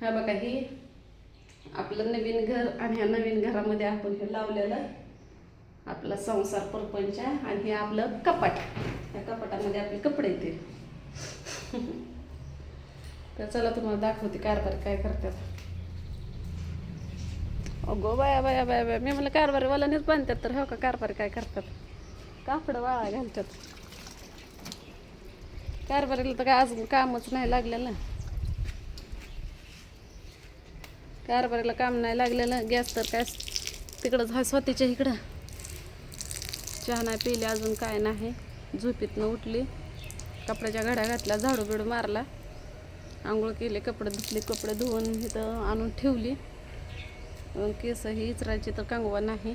हा बघा ही आपलं नवीन घर आणि ह्या नवीन घरामध्ये आपण हे लावलेलं आपला संसार परपंच आणि हे आपलं कपाट. या कपाटामध्ये आपले कपडे येते. तर चला तुम्हाला दाखवते कारभार काय करतात. अगो बाया बाया बाया बाया मी म्हणलं कारभारीवाल्यानेच बांधतात तर हो का कारभारी काय करतात. कापड वाळा घालतात. कारभारीला तर काय अजून कामच नाही लागलेलं. कारभारीला काम नाही लागलेलं. गॅस तर काय तिकडंच हा स्वतःच्या इकडं. चहा नाही पिले अजून काय नाही. झोपीतनं उठली, कपड्याच्या घड्या घातल्या, झाडू बिडू मारला, आंघोळ केले, कपडे धुतले, कपडे धुवून इथं आणून ठेवली. केस ही इचरायची तर कंगवा नाही.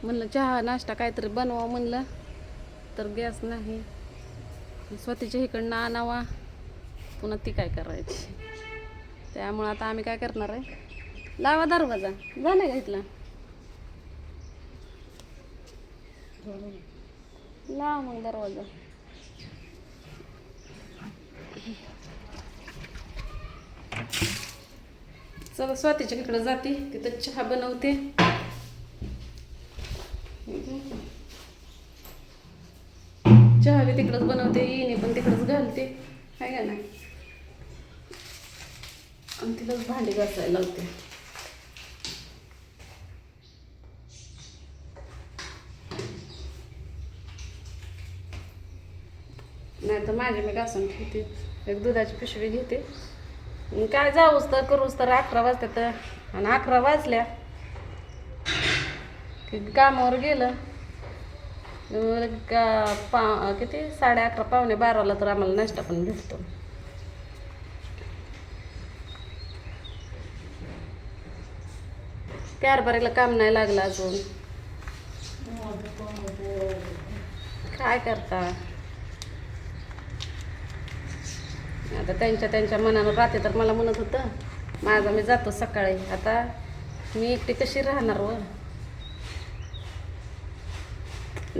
म्हणलं चहा नाश्ता काहीतरी बनवा म्हणलं तर गॅस नाही. स्वतःच्या इकडनं आणावा, पुन्हा ती काय करायची. त्यामुळं आता आम्ही काय करणार आहे, लावा दरवाजा. झालं का इथला? लावा मग दरवाजा. चला स्वातीच्या इकडं जाते, तिथं चहा बनवते. चहा बी तिकडंच बनवते, येणे पण तिकडंच घालते, आहे का नाही. आणि तिलाच भांडी घासायला लावते. नाही तर माझी मी घासून ठेवते. एक दुधाची पिशवी घेते. काय जाऊच तर करूच तर 11 वाजतात. आणि 11 वाजल्या की कामावर गेलं किती 11:30 पावणे 12ला तर आम्हाला नाश्ता पण भेटतो. कारभारीला काम नाही लागलं अजून. काय करता आता त्यांच्या मनानं राहते. तर मला म्हणत होतं माझा मी जातो सकाळी. आता मी एकटी कशी राहणार व.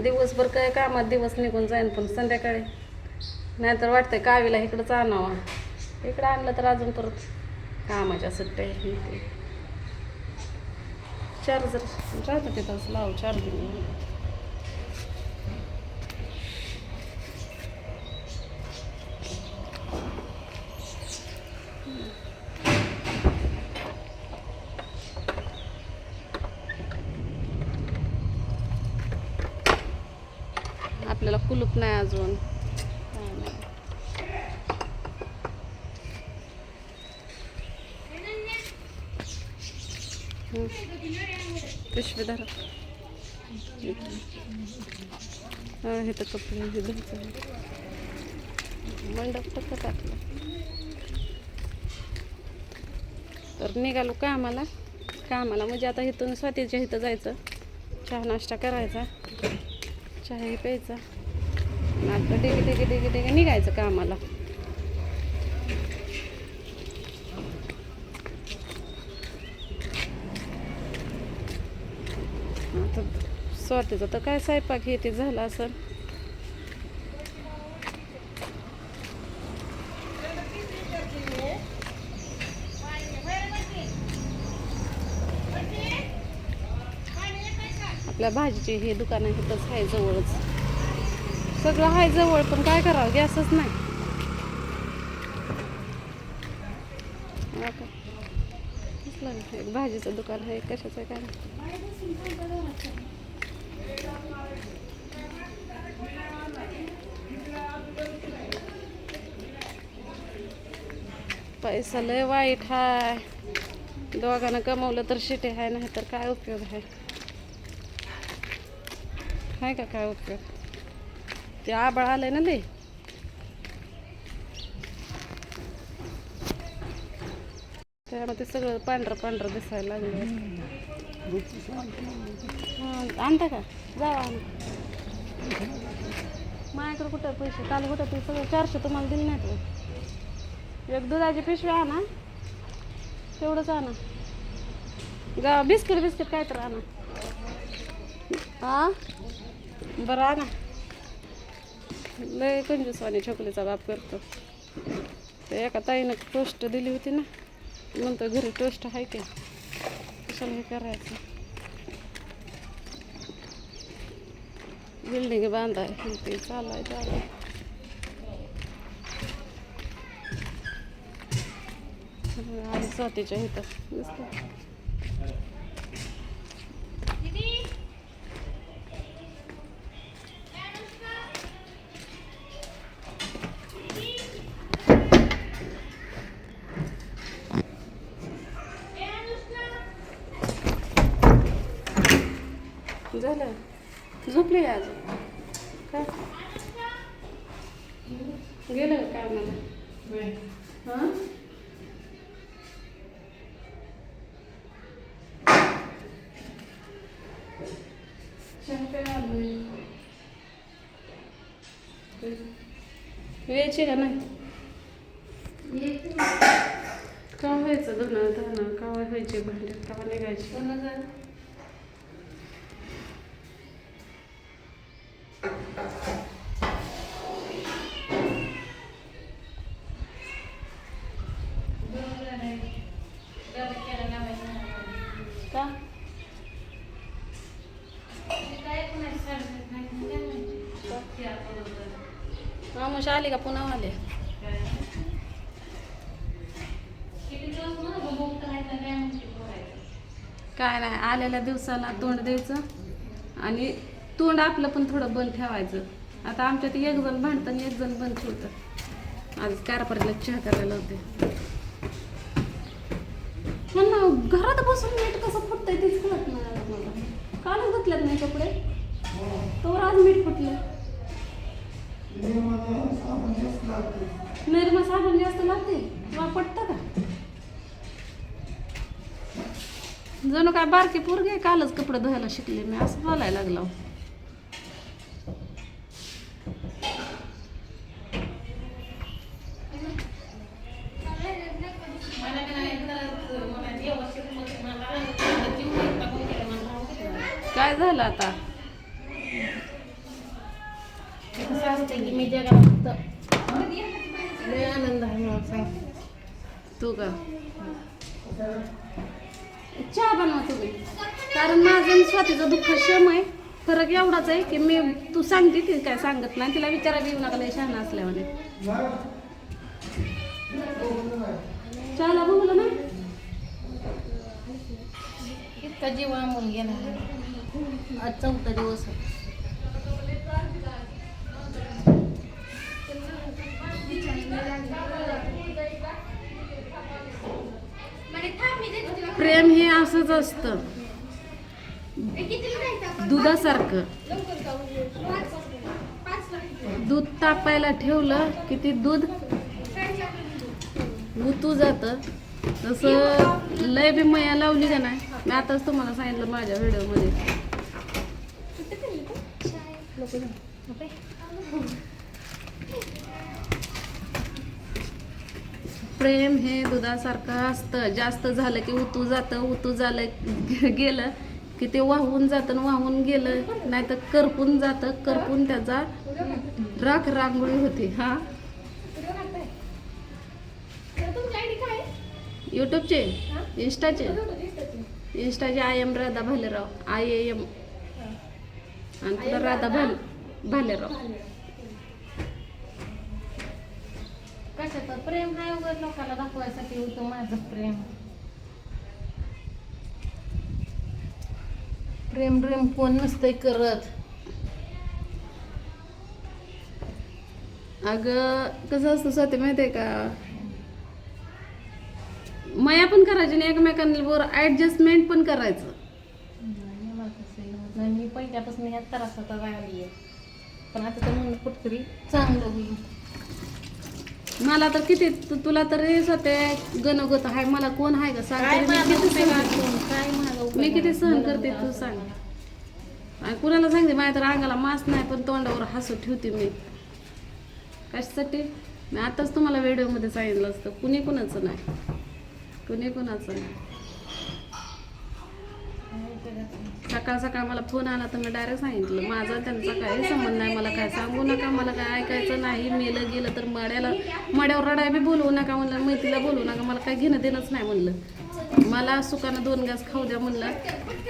दिवसभर काय कामात दिवस निघून जाईन, पण संध्याकाळी नाहीतर वाटतंय कावीला इकडंच आणावं. इकडं आणलं तर अजून परत कामाच्या सुट्ट्या हे चार्जर राहतं तिथंच लाव चार्जिंग. आपल्याला कुलूप नाही अजून. पिशवी धरा. हे तर कपडे मंडप कसं टाकलं. तर निघालो कामाला म्हणजे आता इथून स्वातीच्या इथं जायचं, चहा नाश्ता करायचा, चहा प्यायचा, आता डेगे निघायचं कामाला. आता स्वातीचं तर काय स्वयंपाक हे ते झालं असं. आपल्या भाजीचे हे दुकान आहे तिथंच आहे जवळच. सगळं आहे जवळ, पण काय करावं गॅसच नाही. एक भाजीचं दुकान आहे, कशाचं काय पैसा लय वाईट हाय. दोघांना कमवलं तर शिटे आहे, नाही तर काय उपयोग आहे. हाय का काय उपयोग. ते आबाळ आलंय ना लय. त्यामध्ये सगळं पांढरं दिसायला लागलं. आणता का जावा आण. माझ्याकडे कुठं पैसे काल कुठं ते सगळं 400 तुम्हाला दिले नाहीत. एक दुधाची पिशवी आणा, तेवढंच आणा. बिस्किट काय तर आणा. हा बरं आणा. लय कंजूसवाणी छकुलीचा बाप करतो. ते एका ताईनं टोस्ट दिली होती ना, म्हणतो घरी टोस्ट आहे की कशाला हे करायचं. बिल्डिंग बांधाय ते चालाय आणि स्वातीच्या इथं दिसतं. झालं झोपली आज काय गेलं काय मला हां यायची का नाही का व्हायचं धुणं का व्हायचे भांडे का निघायचे. का मामुशी आली का पुन्हा आले. काय नाही आलेल्या दिवसाला तोंड द्यायचं आणि तोंड आपलं पण थोडं बंद ठेवायचं. आता आमच्यात एक जण भांडतं आणि एक जण बंद ठेवतं. आज कारपारीला चहा करायला होते म्हणून घरात बसून मीठ कसं फुटतंय तेच कळत नाही मला. कालच घातल्यात नाही कपडे तर आज मीठ फुटलं. निर्मा साबण जास्त लागते किंवा पटतं का जणू काय बारकी पोरगी आहे. कालच कपडे धुवायला शिकले मी असं बोलायला लागलो. काय झालं आता मी जगाला लय आनंद आहे मला सांग. तू का चहा बनवा तुम्ही कारण माझं आणि स्वातीचं दुःख क्षम आहे. फरक एवढाच आहे की मी तू सांगते ती काय सांगत नाही. तिला विचारायला येऊ नका लय शहाणा असल्यावाने. चहाला बघलं ना इतका जीव आमून गेला. आज 4था दिवस प्रेम हे असंच असतं दुधासारखं. दूध तापायला ठेवलं की ते दूध गुतू जातं. तसं लय बी मया लावली का नाही. मी आताच तुम्हाला सांगितलं माझ्या व्हिडिओमध्ये प्रेम हे दुधासारखं असतं. जास्त झालं की उतू जातं. उतू झालं गेलं की ते वाहून जातं. वाहून गेलं नाही तर करपून जातं. करपून त्याचा राख रांगोळी होती. हा यूट्यूबचे इंस्टाचे I am Radha Bhalerao IAM आणि तुला राधा भालेराव. कशाचं प्रेम आहे उगाच लोकांना दाखवायसाठी होतं माझं प्रेम. प्रेम प्रेम कोण नसतंय करत. अगं कसं असतं स्वाती माहिती आहे का मया पण करायची आणि एकमेकांबरोबर ऍडजस्टमेंट पण करायचं. नाही मी पहिल्यापासून ह्या त्रासात राहिली आहे पण आता तर म्हणून कुठतरी चांगलं होईल. मला तर किती तुला तर स्वतः गणगत आहे. मला कोण आहे का सांग. मी किती सहन करते तू सांग. आणि कुणाला सांगते माझ्या तर अंगाला मास नाही पण तोंडावर हसू ठेवते मी. कशासाठी मी आताच तुम्हाला व्हिडिओमध्ये सांगितलं असतं. कुणी कुणाचं नाही. कुणी कुणाचं नाही. सकाळ सकाळ मला फोन आला तर मी डायरेक्ट सांगितलं माझा त्यांचा काही संबंध नाही, मला काय सांगू नका, मला काय ऐकायचं नाही, मेलं गेलं तर मड्यावर रडाय बी बोलवू नका म्हणलं, मैत्रीला बोलवू नका, मला काय घेणं देणंच नाही म्हणलं, मला सुखानं 2 घास खाऊ द्या म्हणलं,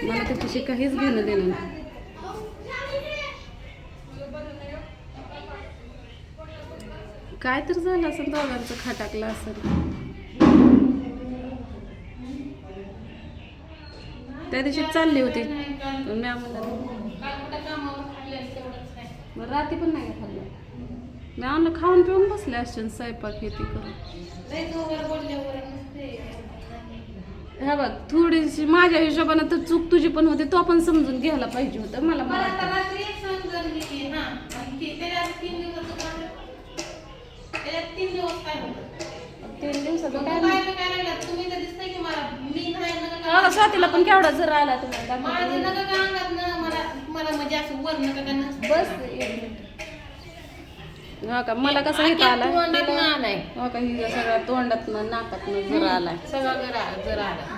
मला त्याच्याशी काहीच घेणं देणं नाही. काय तर झालं असं दोघांचं खटाकलं असं. त्या दिवशी चालली होती पण मी म्हणलं मग रात्री पण नाही खाल्लं, मी आणलं खाऊन पिऊन बसले असते स्वयंपाक हे ती करून. हा बघ थोडीशी माझ्या हिशोबानं तर चूक तुझी पण होती, तो पण समजून घ्यायला पाहिजे होतं. मला तीन दिवसाचं काय नाही. स्वातीला पण केवढा जर आला तुम्हाला बस हा का मला कसं इथं आला हो का हिच्या सगळ्या तोंडात नाकात जर आलाय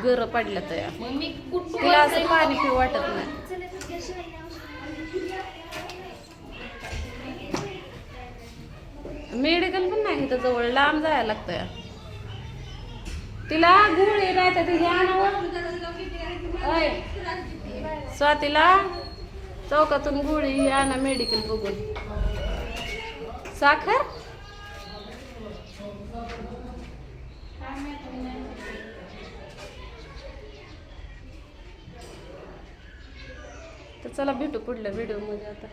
गर पडल्या तर तिला असं पाणी पिऊ वाटत नाही. मेडिकल पण नाही इथं जवळ, लांब जायला लागतंय. तिला गुळी नाही तर तिथे आणावं स्वातीला चौकातून गुळी आणा मेडिकल बघून. साखर तर चला भेटू पुढल्या व्हिडिओ मध्ये आता.